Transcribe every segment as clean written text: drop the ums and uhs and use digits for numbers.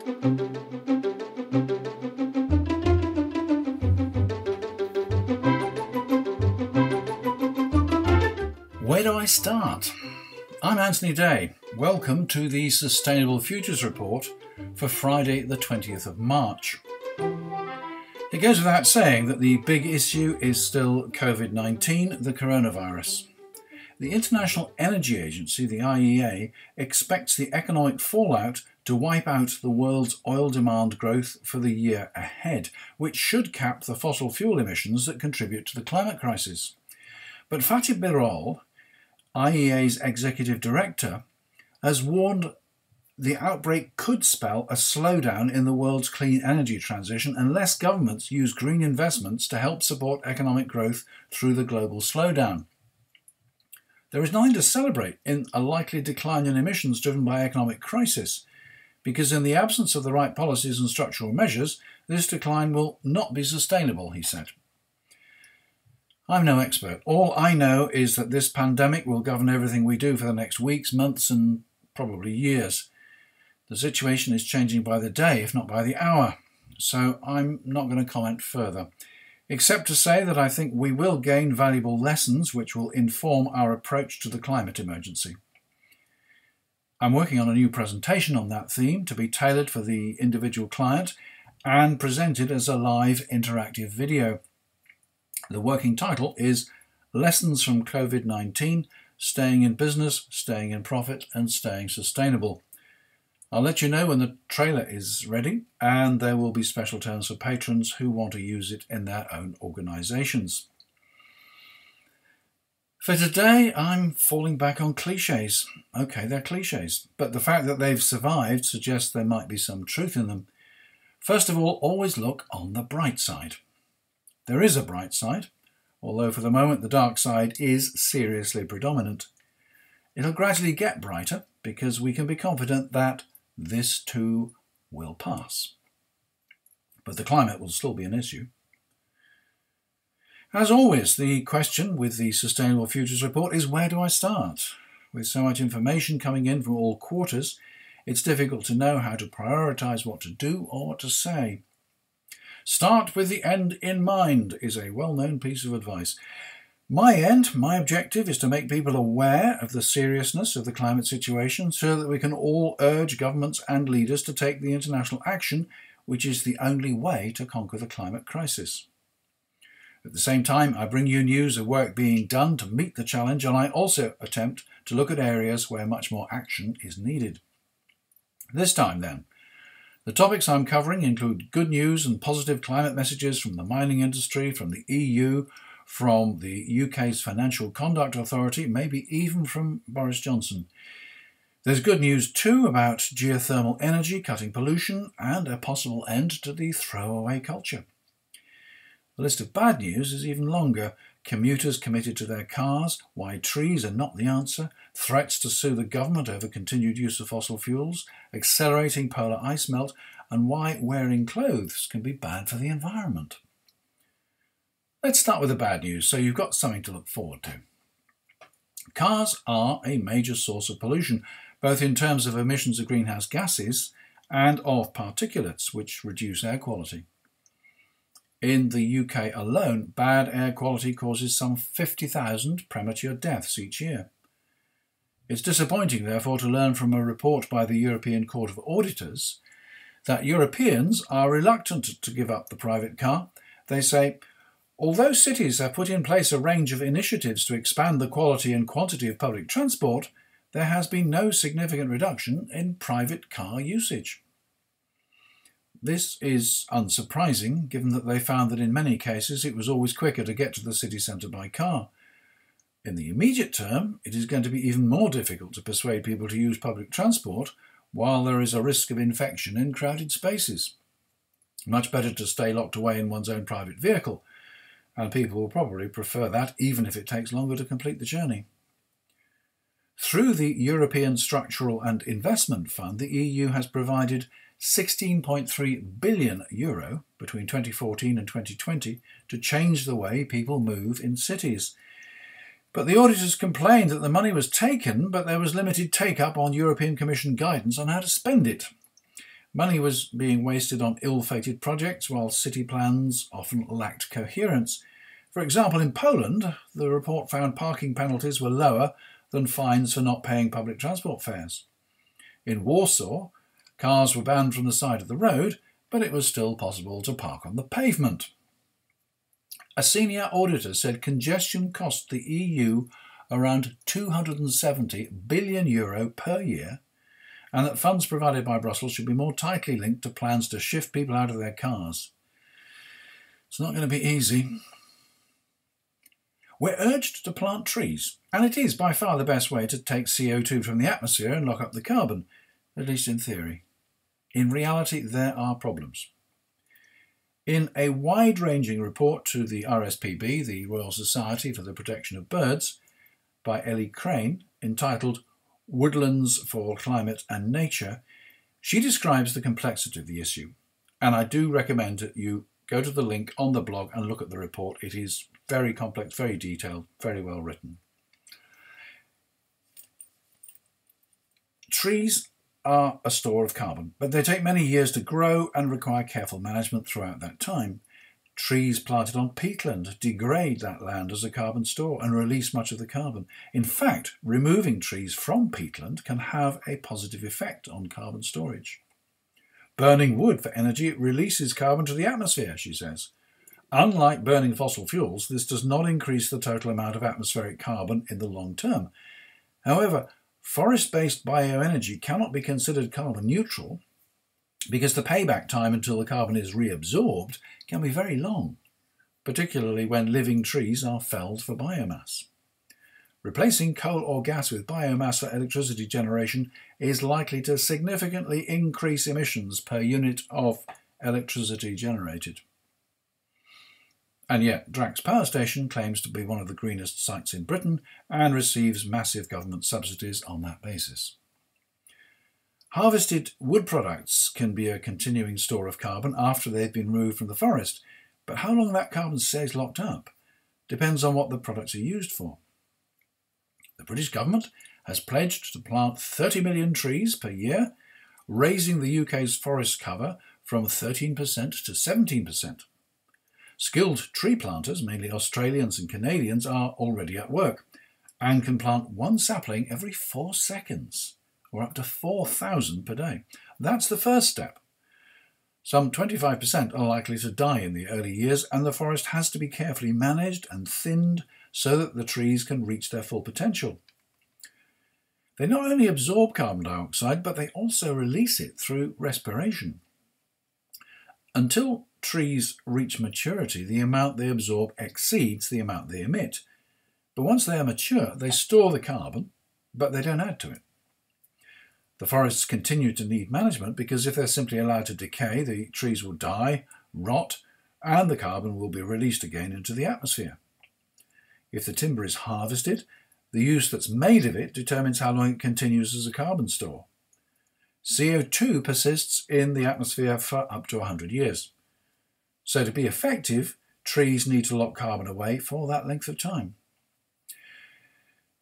Where do I start? I'm Anthony Day. Welcome to the Sustainable Futures Report for Friday the 20th of March. It goes without saying that the big issue is still COVID-19, the coronavirus. The International Energy Agency, the IEA, expects the economic fallout to wipe out the world's oil demand growth for the year ahead, which should cap the fossil fuel emissions that contribute to the climate crisis. But Fatih Birol, IEA's executive director, has warned the outbreak could spell a slowdown in the world's clean energy transition unless governments use green investments to help support economic growth through the global slowdown. There is nothing to celebrate in a likely decline in emissions driven by economic crisis, because in the absence of the right policies and structural measures, this decline will not be sustainable, he said. I'm no expert. All I know is that this pandemic will govern everything we do for the next weeks, months and probably years. The situation is changing by the day, if not by the hour, so I'm not going to comment further, except to say that I think we will gain valuable lessons which will inform our approach to the climate emergency. I'm working on a new presentation on that theme to be tailored for the individual client and presented as a live interactive video. The working title is Lessons from COVID-19, Staying in Business, Staying in Profit and Staying Sustainable. I'll let you know when the trailer is ready, and there will be special terms for patrons who want to use it in their own organisations. For today, I'm falling back on clichés. Okay, they're clichés, but the fact that they've survived suggests there might be some truth in them. First of all, always look on the bright side. There is a bright side, although for the moment the dark side is seriously predominant. It'll gradually get brighter because we can be confident that this too will pass. But the climate will still be an issue. As always, the question with the Sustainable Futures Report is, where do I start? With so much information coming in from all quarters, it's difficult to know how to prioritise what to do or what to say. Start with the end in mind is a well-known piece of advice. My objective is to make people aware of the seriousness of the climate situation so that we can all urge governments and leaders to take the international action which is the only way to conquer the climate crisis. At the same time, I bring you news of work being done to meet the challenge, and I also attempt to look at areas where much more action is needed. This time then, the topics I'm covering include good news and positive climate messages from the mining industry, from the EU, from the UK's Financial Conduct Authority, maybe even from Boris Johnson. There's good news too about geothermal energy cutting pollution and a possible end to the throwaway culture. The list of bad news is even longer. Commuters committed to their cars, why trees are not the answer, threats to sue the government over continued use of fossil fuels, accelerating polar ice melt, and why wearing clothes can be bad for the environment. Let's start with the bad news, so you've got something to look forward to. Cars are a major source of pollution, both in terms of emissions of greenhouse gases and of particulates, which reduce air quality. In the UK alone, bad air quality causes some 50,000 premature deaths each year. It's disappointing, therefore, to learn from a report by the European Court of Auditors that Europeans are reluctant to give up the private car. They say, although cities have put in place a range of initiatives to expand the quality and quantity of public transport, there has been no significant reduction in private car usage. This is unsurprising, given that they found that in many cases it was always quicker to get to the city centre by car. In the immediate term, it is going to be even more difficult to persuade people to use public transport while there is a risk of infection in crowded spaces. Much better to stay locked away in one's own private vehicle, and people will probably prefer that even if it takes longer to complete the journey. Through the European Structural and Investment Fund, the EU has provided €16.3 billion between 2014 and 2020 to change the way people move in cities. But the auditors complained that the money was taken, but there was limited take-up on European Commission guidance on how to spend it. Money was being wasted on ill-fated projects, while city plans often lacked coherence. For example, in Poland, the report found parking penalties were lower than fines for not paying public transport fares. In Warsaw, cars were banned from the side of the road, but it was still possible to park on the pavement. A senior auditor said congestion cost the EU around €270 billion per year, and that funds provided by Brussels should be more tightly linked to plans to shift people out of their cars. It's not going to be easy. We're urged to plant trees, and it is by far the best way to take CO2 from the atmosphere and lock up the carbon, at least in theory. In reality, there are problems. In a wide-ranging report to the RSPB, the Royal Society for the Protection of Birds, by Ellie Crane, entitled Woodlands for Climate and Nature, she describes the complexity of the issue, and I do recommend that you go to the link on the blog and look at the report. It is very complex, very detailed, very well written. Trees are a store of carbon, but they take many years to grow and require careful management throughout that time. Trees planted on peatland degrade that land as a carbon store and release much of the carbon. In fact, removing trees from peatland can have a positive effect on carbon storage. Burning wood for energy releases carbon to the atmosphere, she says. Unlike burning fossil fuels, this does not increase the total amount of atmospheric carbon in the long term. However, forest-based bioenergy cannot be considered carbon neutral because the payback time until the carbon is reabsorbed can be very long, particularly when living trees are felled for biomass. Replacing coal or gas with biomass for electricity generation is likely to significantly increase emissions per unit of electricity generated. And yet, Drax Power Station claims to be one of the greenest sites in Britain and receives massive government subsidies on that basis. Harvested wood products can be a continuing store of carbon after they've been removed from the forest, but how long that carbon stays locked up depends on what the products are used for. The British government has pledged to plant 30 million trees per year, raising the UK's forest cover from 13% to 17%. Skilled tree planters, mainly Australians and Canadians, are already at work and can plant one sapling every 4 seconds, or up to 4,000 per day. That's the first step. Some 25% are likely to die in the early years, and the forest has to be carefully managed and thinned so that the trees can reach their full potential. They not only absorb carbon dioxide, but they also release it through respiration. Until trees reach maturity, the amount they absorb exceeds the amount they emit. But once they are mature, they store the carbon, but they don't add to it. The forests continue to need management because if they're simply allowed to decay, the trees will die, rot, and the carbon will be released again into the atmosphere. If the timber is harvested, the use that's made of it determines how long it continues as a carbon store. CO2 persists in the atmosphere for up to 100 years. So to be effective, trees need to lock carbon away for that length of time.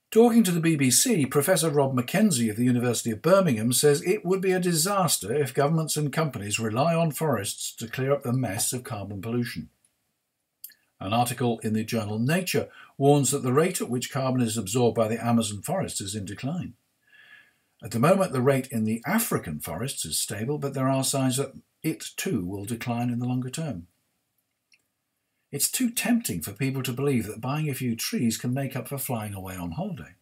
Talking to the BBC, Professor Rob Mackenzie of the University of Birmingham says it would be a disaster if governments and companies rely on forests to clear up the mess of carbon pollution. An article in the journal Nature warns that the rate at which carbon is absorbed by the Amazon forest is in decline. At the moment, the rate in the African forests is stable, but there are signs that it too will decline in the longer term. It's too tempting for people to believe that buying a few trees can make up for flying away on holiday.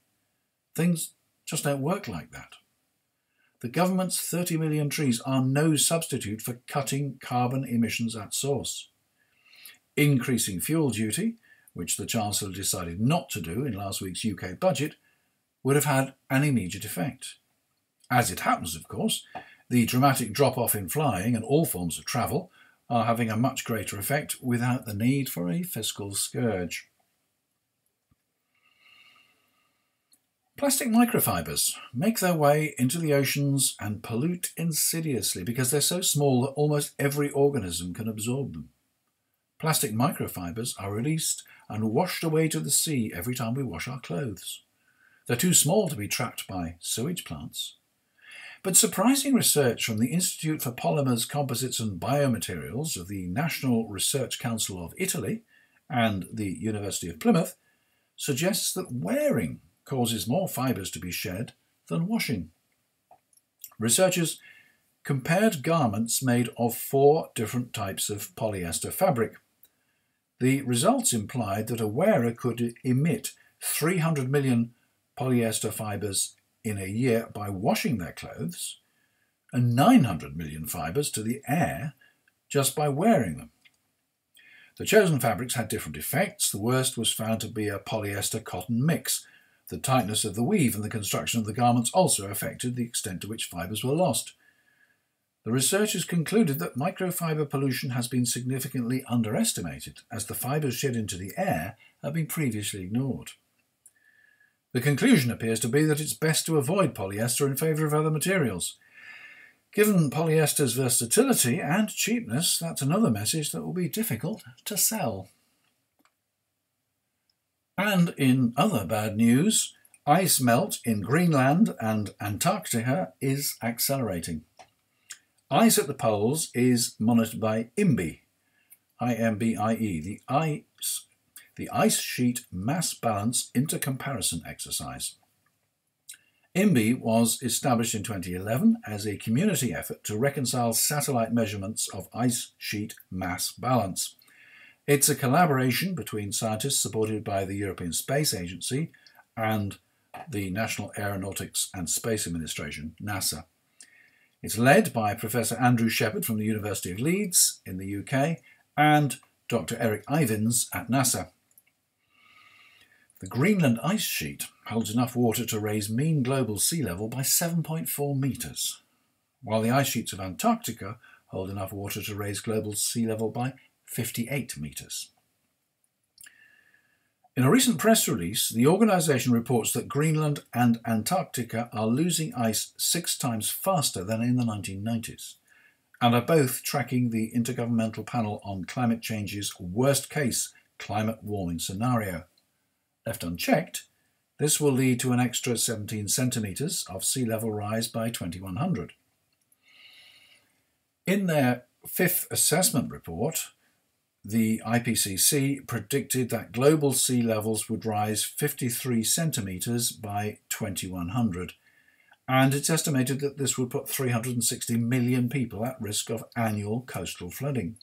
Things just don't work like that. The government's 30 million trees are no substitute for cutting carbon emissions at source. Increasing fuel duty, which the Chancellor decided not to do in last week's UK budget, would have had an immediate effect. As it happens, of course, the dramatic drop-off in flying and all forms of travel are having a much greater effect without the need for a fiscal scourge. Plastic microfibres make their way into the oceans and pollute insidiously because they're so small that almost every organism can absorb them. Plastic microfibres are released and washed away to the sea every time we wash our clothes. They're too small to be trapped by sewage plants. But surprising research from the Institute for Polymers, Composites and Biomaterials of the National Research Council of Italy and the University of Plymouth suggests that wearing causes more fibres to be shed than washing. Researchers compared garments made of 4 different types of polyester fabric. The results implied that a wearer could emit 300 million polyester fibres in a year by washing their clothes, and 900 million fibres to the air just by wearing them. The chosen fabrics had different effects. The worst was found to be a polyester-cotton mix. The tightness of the weave and the construction of the garments also affected the extent to which fibres were lost. The researchers concluded that microfibre pollution has been significantly underestimated, as the fibres shed into the air have been previously ignored. The conclusion appears to be that it's best to avoid polyester in favour of other materials. Given polyester's versatility and cheapness, that's another message that will be difficult to sell. And in other bad news, ice melt in Greenland and Antarctica is accelerating. Ice at the poles is monitored by IMBie, I-M-B-I-E, the Ice Sheet Mass Balance Intercomparison Exercise. IMBie was established in 2011 as a community effort to reconcile satellite measurements of ice sheet mass balance. It's a collaboration between scientists supported by the European Space Agency and the National Aeronautics and Space Administration, NASA. It's led by Professor Andrew Shepherd from the University of Leeds in the UK and Dr. Eric Ivins at NASA. The Greenland ice sheet holds enough water to raise mean global sea level by 7.4 metres, while the ice sheets of Antarctica hold enough water to raise global sea level by 58 metres. In a recent press release, the organisation reports that Greenland and Antarctica are losing ice 6 times faster than in the 1990s, and are both tracking the Intergovernmental Panel on Climate Change's worst-case climate warming scenario. Left unchecked, this will lead to an extra 17 centimetres of sea level rise by 2100. In their 5th assessment report, the IPCC predicted that global sea levels would rise 53 centimetres by 2100, and it's estimated that this would put 360 million people at risk of annual coastal flooding.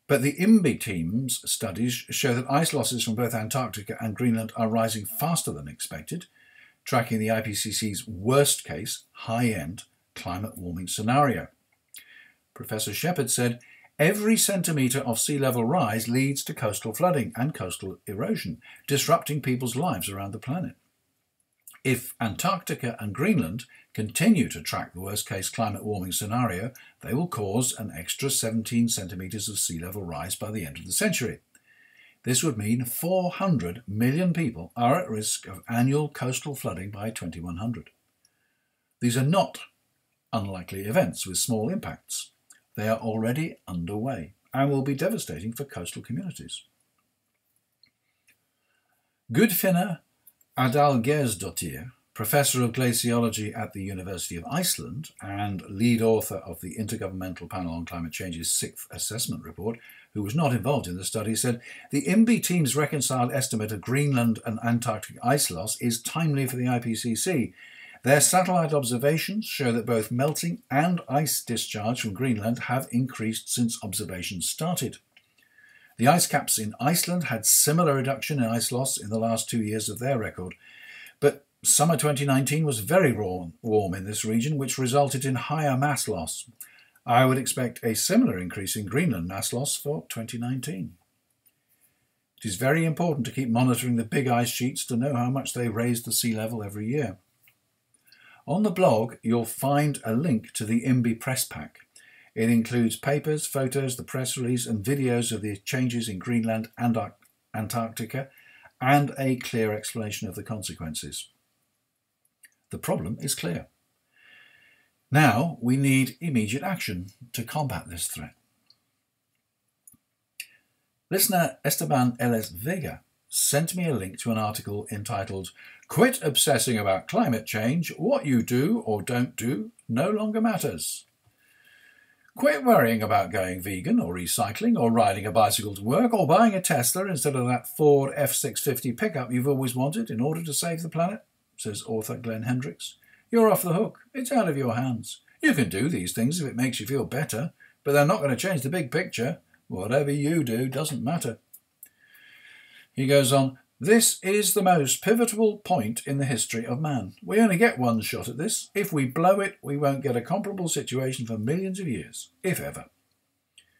But the IMBie team's studies show that ice losses from both Antarctica and Greenland are rising faster than expected, tracking the IPCC's worst-case, high-end climate warming scenario. Professor Shepherd said, "Every centimetre of sea level rise leads to coastal flooding and coastal erosion, disrupting people's lives around the planet. If Antarctica and Greenland continue to track the worst-case climate warming scenario, they will cause an extra 17 centimetres of sea level rise by the end of the century. This would mean 400 million people are at risk of annual coastal flooding by 2100. These are not unlikely events with small impacts. They are already underway and will be devastating for coastal communities." Gudfinnur Adalgersdottir, Professor of Glaciology at the University of Iceland and lead author of the Intergovernmental Panel on Climate Change's 6th assessment report, who was not involved in the study, said, "The IMBie team's reconciled estimate of Greenland and Antarctic ice loss is timely for the IPCC. Their satellite observations show that both melting and ice discharge from Greenland have increased since observations started. The ice caps in Iceland had similar reduction in ice loss in the last 2 years of their record, but summer 2019 was very warm in this region, which resulted in higher mass loss. I would expect a similar increase in Greenland mass loss for 2019. It is very important to keep monitoring the big ice sheets to know how much they raise the sea level every year." On the blog, you'll find a link to the IMBie press pack. It includes papers, photos, the press release and videos of the changes in Greenland and Antarctica and a clear explanation of the consequences. The problem is clear. Now we need immediate action to combat this threat. Listener Esteban Ellis Vega sent me a link to an article entitled Quit obsessing about climate change. What you do or don't do no longer matters. Quit worrying about going vegan or recycling or riding a bicycle to work or buying a Tesla instead of that Ford F650 pickup you've always wanted in order to save the planet, says author Glenn Hendricks. You're off the hook. It's out of your hands. You can do these things if it makes you feel better, but they're not going to change the big picture. Whatever you do doesn't matter. He goes on, this is the most pivotal point in the history of man. We only get one shot at this. If we blow it, we won't get a comparable situation for millions of years, if ever.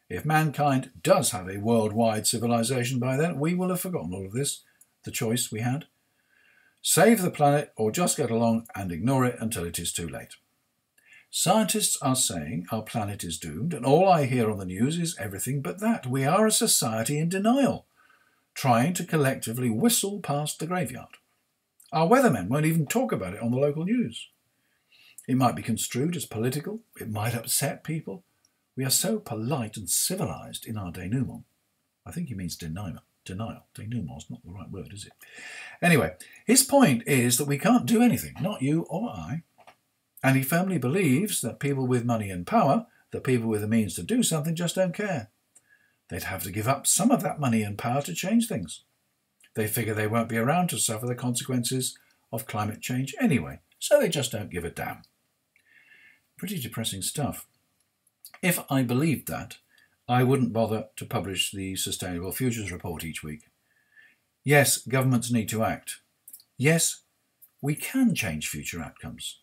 If mankind does have a worldwide civilization by then, we will have forgotten all of this, the choice we had. Save the planet or just get along and ignore it until it is too late. Scientists are saying our planet is doomed, and all I hear on the news is everything but that. We are a society in denial, trying to collectively whistle past the graveyard. Our weathermen won't even talk about it on the local news. It might be construed as political. It might upset people. We are so polite and civilised in our denouement. I think he means denial. Denouement is not the right word, is it? Anyway, his point is that we can't do anything, not you or I. And he firmly believes that people with money and power, the people with the means to do something, just don't care. They'd have to give up some of that money and power to change things. They figure they won't be around to suffer the consequences of climate change anyway, so they just don't give a damn. Pretty depressing stuff. If I believed that, I wouldn't bother to publish the Sustainable Futures Report each week. Yes, governments need to act. Yes, we can change future outcomes.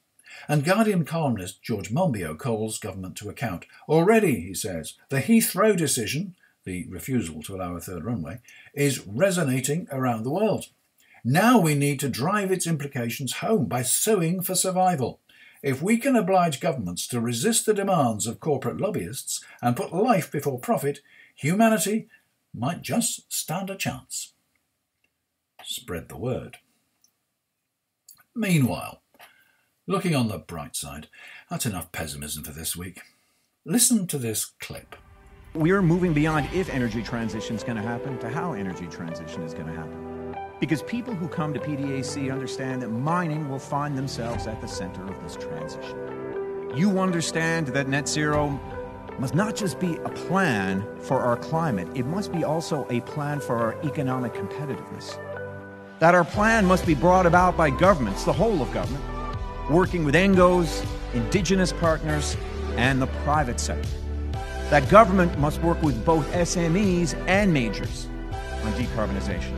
And Guardian columnist George Monbiot calls government to account. Already, he says, the Heathrow decision, the refusal to allow a third runway, is resonating around the world. Now we need to drive its implications home by suing for survival. If we can oblige governments to resist the demands of corporate lobbyists and put life before profit, humanity might just stand a chance. Spread the word. Meanwhile, looking on the bright side, that's enough pessimism for this week. Listen to this clip. We're moving beyond if energy transition is going to happen to how energy transition is going to happen. Because people who come to PDAC understand that mining will find themselves at the center of this transition. You understand that net zero must not just be a plan for our climate, it must be also a plan for our economic competitiveness. That our plan must be brought about by governments, the whole of government, working with NGOs, indigenous partners, and the private sector. That government must work with both SMEs and majors on decarbonization.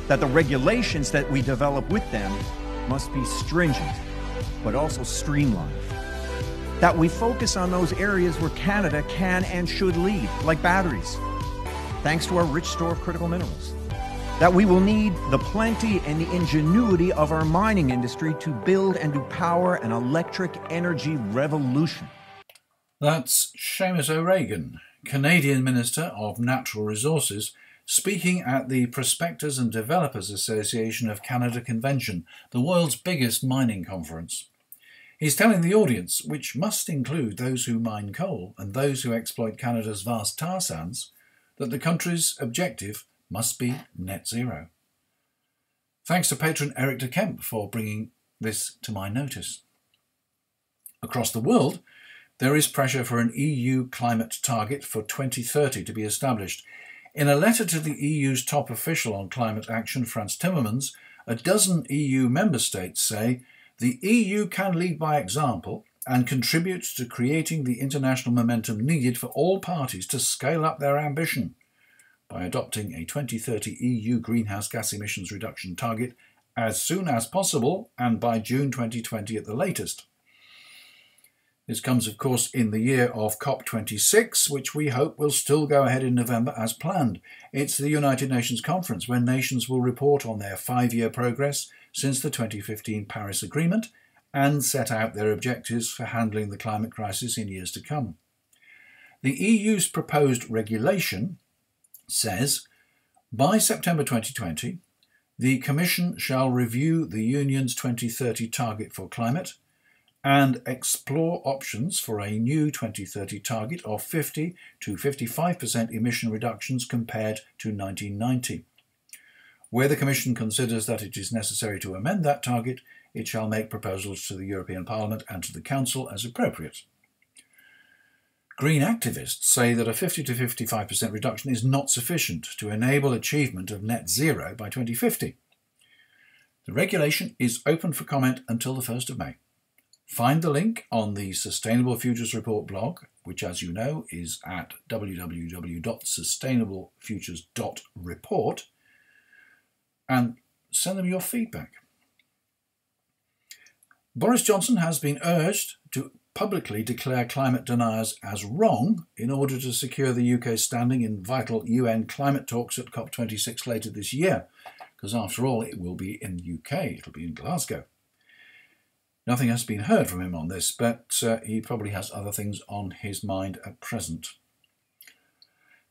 That the regulations that we develop with them must be stringent, but also streamlined. That we focus on those areas where Canada can and should lead, like batteries, thanks to our rich store of critical minerals. That we will need the plenty and the ingenuity of our mining industry to build and to power an electric energy revolution. That's Seamus O'Regan, Canadian Minister of Natural Resources, speaking at the Prospectors and Developers Association of Canada Convention, the world's biggest mining conference. He's telling the audience, which must include those who mine coal and those who exploit Canada's vast tar sands, that the country's objective must be net zero. Thanks to patron Eric de Kemp for bringing this to my notice. Across the world, there is pressure for an EU climate target for 2030 to be established. In a letter to the EU's top official on climate action, Frans Timmermans, a dozen EU member states say the EU can lead by example and contribute to creating the international momentum needed for all parties to scale up their ambition by adopting a 2030 EU greenhouse gas emissions reduction target as soon as possible and by June 2020 at the latest. This comes, of course, in the year of COP26, which we hope will still go ahead in November as planned. It's the United Nations conference when nations will report on their 5-year progress since the 2015 Paris Agreement and set out their objectives for handling the climate crisis in years to come. The EU's proposed regulation says, by September 2020, the Commission shall review the Union's 2030 target for climate and explore options for a new 2030 target of 50 to 55% emission reductions compared to 1990. Where the Commission considers that it is necessary to amend that target, it shall make proposals to the European Parliament and to the Council as appropriate. Green activists say that a 50 to 55% reduction is not sufficient to enable achievement of net zero by 2050. The regulation is open for comment until the 1st of May. Find the link on the Sustainable Futures Report blog, which, as you know, is at www.sustainablefutures.report, and send them your feedback. Boris Johnson has been urged to publicly declare climate deniers as wrong in order to secure the UK's standing in vital UN climate talks at COP26 later this year, because after all it will be in the UK, it'll be in Glasgow. Nothing has been heard from him on this, but he probably has other things on his mind at present.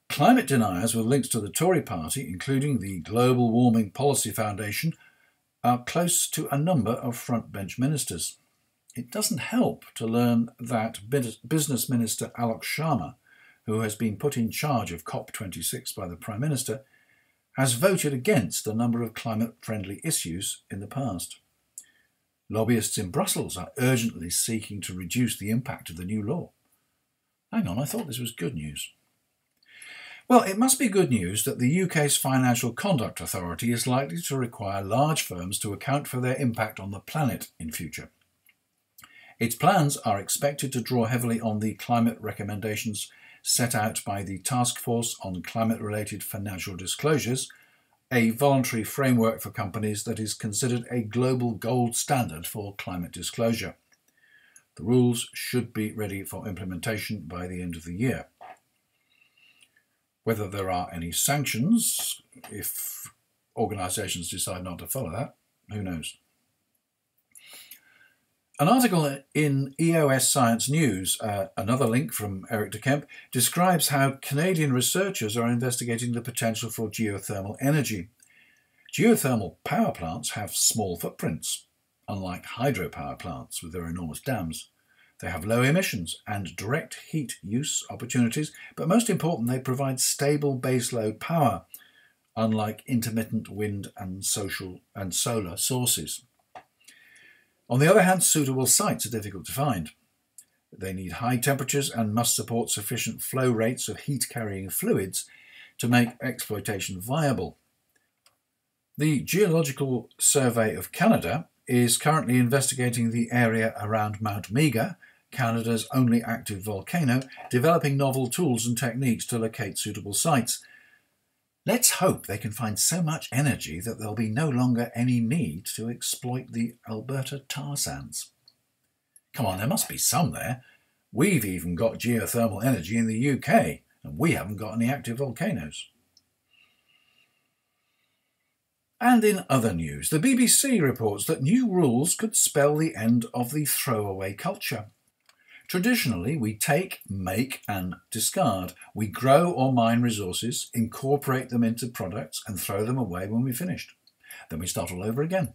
Climate deniers with links to the Tory party, including the Global Warming Policy Foundation, are close to a number of frontbench ministers. It doesn't help to learn that Business Minister Alok Sharma, who has been put in charge of COP26 by the Prime Minister, has voted against a number of climate-friendly issues in the past. Lobbyists in Brussels are urgently seeking to reduce the impact of the new law. Hang on, I thought this was good news. Well, it must be good news that the UK's Financial Conduct Authority is likely to require large firms to account for their impact on the planet in future. Its plans are expected to draw heavily on the climate recommendations set out by the Task Force on Climate-Related Financial Disclosures, a voluntary framework for companies that is considered a global gold standard for climate disclosure. The rules should be ready for implementation by the end of the year. Whether there are any sanctions if organisations decide not to follow that, who knows? An article in EOS Science News, another link from Eric de Kemp, describes how Canadian researchers are investigating the potential for geothermal energy. Geothermal power plants have small footprints, unlike hydropower plants with their enormous dams. They have low emissions and direct heat use opportunities, but most important, they provide stable baseload power, unlike intermittent wind and solar sources. On the other hand, suitable sites are difficult to find. They need high temperatures and must support sufficient flow rates of heat-carrying fluids to make exploitation viable. The Geological Survey of Canada is currently investigating the area around Mount Meaga, Canada's only active volcano, developing novel tools and techniques to locate suitable sites. Let's hope they can find so much energy that there'll be no longer any need to exploit the Alberta tar sands. Come on, there must be some there. We've even got geothermal energy in the UK, and we haven't got any active volcanoes. And in other news, the BBC reports that new rules could spell the end of the throwaway culture. Traditionally, we take, make and discard. We grow or mine resources, incorporate them into products and throw them away when we're finished. Then we start all over again.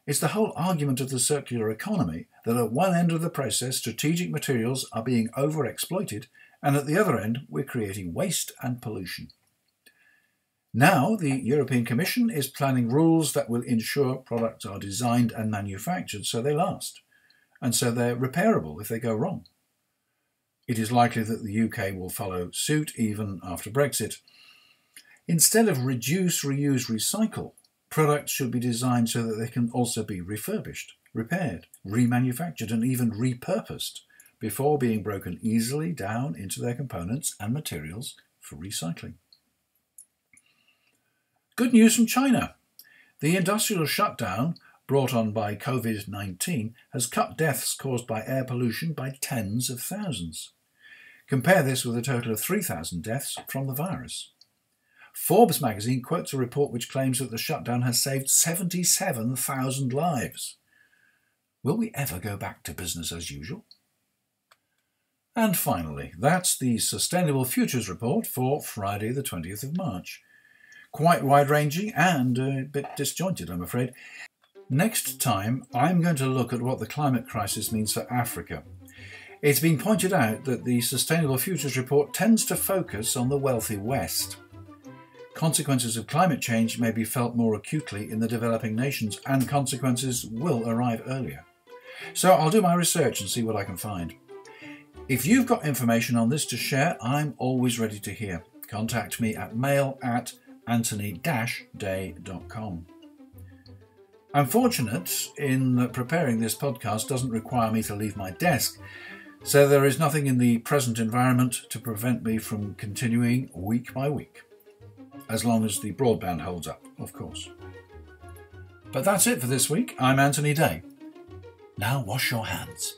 It's the whole argument of the circular economy that at one end of the process, strategic materials are being overexploited, and at the other end, we're creating waste and pollution. Now, the European Commission is planning rules that will ensure products are designed and manufactured so they last, and so they're repairable if they go wrong. It is likely that the UK will follow suit even after Brexit. Instead of reduce, reuse, recycle, products should be designed so that they can also be refurbished, repaired, remanufactured and even repurposed before being broken easily down into their components and materials for recycling. Good news from China. The industrial shutdown brought on by COVID-19 has cut deaths caused by air pollution by tens of thousands. Compare this with a total of 3,000 deaths from the virus. Forbes magazine quotes a report which claims that the shutdown has saved 77,000 lives. Will we ever go back to business as usual? And finally, that's the Sustainable Futures Report for Friday the 20th of March. Quite wide-ranging and a bit disjointed, I'm afraid. Next time, I'm going to look at what the climate crisis means for Africa. It's been pointed out that the Sustainable Futures Report tends to focus on the wealthy West. consequences of climate change may be felt more acutely in the developing nations, and consequences will arrive earlier. So I'll do my research and see what I can find. If you've got information on this to share, I'm always ready to hear. Contact me at mail@anthony-day.com. I'm fortunate in that preparing this podcast doesn't require me to leave my desk, so there is nothing in the present environment to prevent me from continuing week by week. As long as the broadband holds up, of course. But that's it for this week. I'm Anthony Day. Now wash your hands.